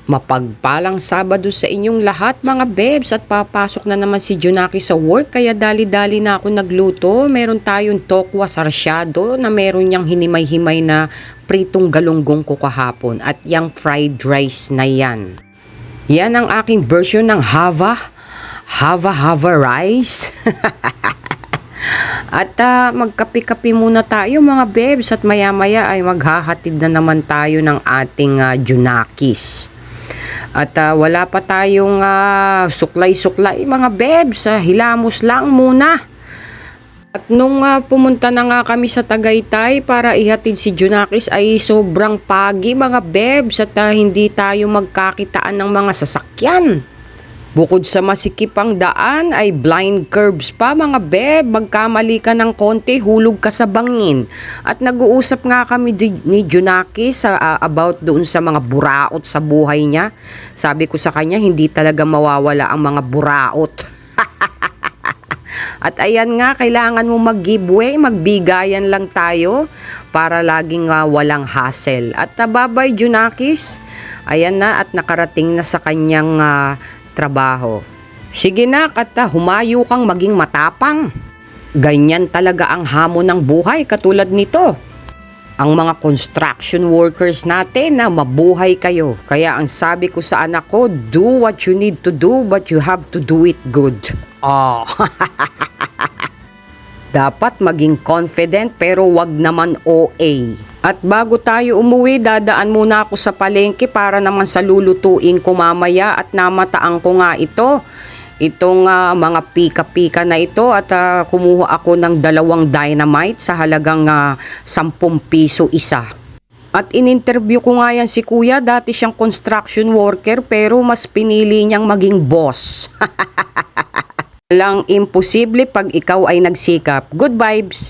Mapagpalang Sabado sa inyong lahat mga bebs, at papasok na naman si Junaki sa work kaya dali-dali na ako nagluto. Meron tayong tokwa sarsyado na meron niyang hinimay-himay na pritong galunggong ko kahapon at yang fried rice na yan. Yan ang aking version ng hava rice. At magkape-kape muna tayo mga bebs at maya-maya ay maghahatid na naman tayo ng ating Junakis. At wala pa tayong suklay-suklay mga bebs, hilamos lang muna. At nung pumunta na nga kami sa Tagaytay para ihatid si Junakis ay sobrang pagi mga bebs at hindi tayo magkakitaan ng mga sasakyan. Bukod sa masikip ang daan ay blind curves pa mga beb, magkamali ka ng konti, hulog ka sa bangin. At nag-uusap nga kami ni Junaki about doon sa mga buraot sa buhay niya. Sabi ko sa kanya, hindi talaga mawawala ang mga buraot. At ayan nga, kailangan mo mag-giveaway, magbigayan lang tayo para laging walang hassle. At babay Junakis, ayan na at nakarating na sa kanyang trabaho. Sige na, at humayo kang maging matapang. Ganyan talaga ang hamon ng buhay katulad nito. Ang mga construction workers natin na mabuhay kayo. Kaya ang sabi ko sa anak ko, do what you need to do but you have to do it good. Oh. Dapat maging confident pero wag naman OA. At bago tayo umuwi, dadaan muna ako sa palengke para naman sa lulutuin ko mamaya at namataan ko nga itong mga pika-pika na ito at kumuha ako ng 2 dynamite sa halagang 10 piso isa. At in-interview ko nga yan si kuya, dati siyang construction worker pero mas pinili niyang maging boss. Walang imposible pag ikaw ay nagsikap. Good vibes!